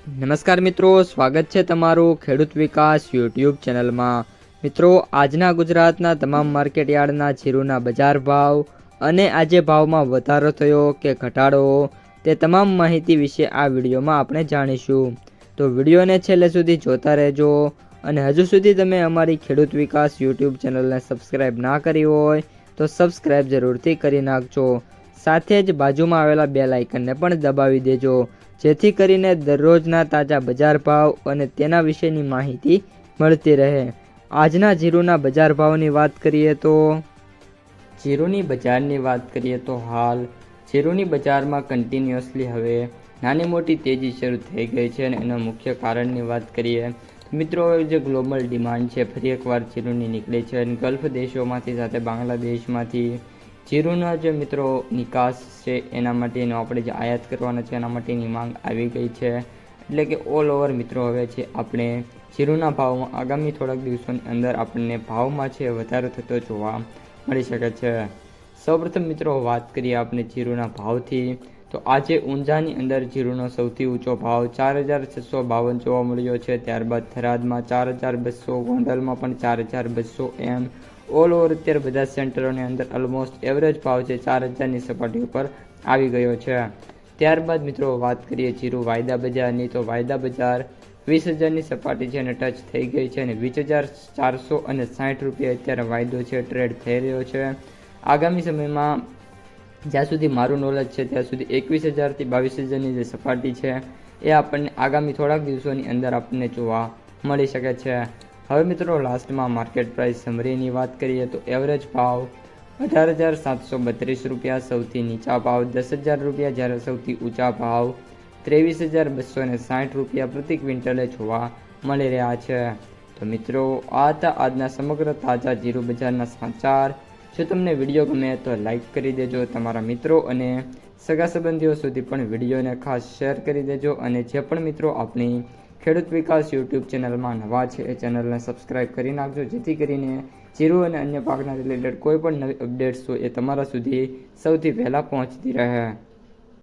નમસ્કાર મિત્રો, સ્વાગત છે તમારું ખેડૂત વિકાસ યુટ્યુબ ચેનલમાં। મિત્રો, આજના ગુજરાતના તમામ માર્કેટયાર્ડના જીરુના બજાર ભાવ અને આજે ભાવમાં વધારો થયો કે ઘટાડો તે તમામ માહિતી વિશે આ વિડીયોમાં આપણે જાણીશું। તો વિડીયોને છેલ્લે સુધી જોતા રહેજો અને હજુ સુધી તમે અમારી ખેડૂત વિકાસ યુટ્યુબ ચેનલને સબસ્ક્રાઈબ ના કરી હોય તો સબસ્ક્રાઈબ જરૂરથી કરી નાખજો। સાથે જ બાજુમાં આવેલા બેલ આઇકનને પણ દબાવી દેજો, જેથી કરીને દરરોજના તાજા બજાર ભાવ અને તેના વિશેની માહિતી મળતી રહે। આજના જીરુના બજાર ભાવની વાત કરીએ તો જીરુની બજારની વાત કરીએ તો હાલ જીરુની બજારમાં કન્ટિન્યુઅસલી હવે નાની મોટી તેજી શરૂ થઈ ગઈ છે અને એના મુખ્ય કારણની વાત કરીએ મિત્રો, જે ગ્લોબલ ડિમાન્ડ છે ફરી એકવાર જીરુની નીકળી છે અને ગલ્ફ દેશોમાંથી સાથે બાંગ્લાદેશમાંથી જીરુના જે મિત્રો નિકાસ છે એના માટેનો આપણે જે આયાત કરવાના છે એના માટેની માંગ આવી ગઈ છે। એટલે કે ઓલ ઓવર મિત્રો હવે છે આપણે જીરુના ભાવમાં આગામી થોડાક દિવસોની અંદર આપણને ભાવમાં છે વધારો થતો જોવા મળી શકે છે। સૌપ્રથમ મિત્રો વાત કરીએ આપણે જીરુના ભાવથી તો આજે ઊંઝાની અંદર જીરુનો સૌથી ઊંચો ભાવ 4652 જોવા મળ્યો છે। ત્યારબાદ થરાદમાં 4200, ગોંડલમાં પણ 4200 એમ ઓલ ઓવર અત્યારે બધા સેન્ટરોની અંદર ઓલમોસ્ટ એવરેજ ભાવ છે 4000ની સપાટી ઉપર આવી ગયો છે। ત્યારબાદ મિત્રો વાત કરીએ જીરુ વાયદા બજારની તો વાયદા બજાર 20000ની સપાટી છે અને ટચ થઈ ગઈ છે અને 20460 રૂપિયા અત્યારે વાયદો છે ટ્રેડ થઈ રહ્યો છે। આગામી સમયમાં જ્યાં સુધી મારું નોલેજ છે ત્યાં સુધી 21000થી 22000ની જે સપાટી છે એ આપણને આગામી થોડાક દિવસોની અંદર આપણને જોવા મળી શકે છે। હવે મિત્રો લાસ્ટમાં માર્કેટ પ્રાઇસ સમરીની વાત કરીએ તો એવરેજ ભાવ 18732 રૂપિયા, સૌથી નીચા ભાવ 10000 રૂપિયા, જ્યારે સૌથી ઊંચા ભાવ 23260 રૂપિયા પ્રતિ ક્વિન્ટલે જોવા મળી રહ્યા છે। તો મિત્રો આ હતા આજના સમગ્ર તાજા જીરુ બજારના સમાચાર। જો તમને વિડીયો ગમે તો લાઈક કરી દેજો, તમારા મિત્રો અને સગા સંબંધીઓ સુધી પણ વિડીયોને ખાસ શેર કરી દેજો અને જે પણ મિત્રો આપણી ખેડૂત વિકાસ યુટ્યુબ ચેનલમાં નવા છે એ ચેનલને સબસ્ક્રાઈબ કરી નાખજો, જેથી કરીને જીરુ અને અન્ય પાકના રિલેટેડ કોઈ પણ નવી અપડેટ્સ હોય એ તમારા સુધી સૌથી પહેલાં પહોંચતી રહે।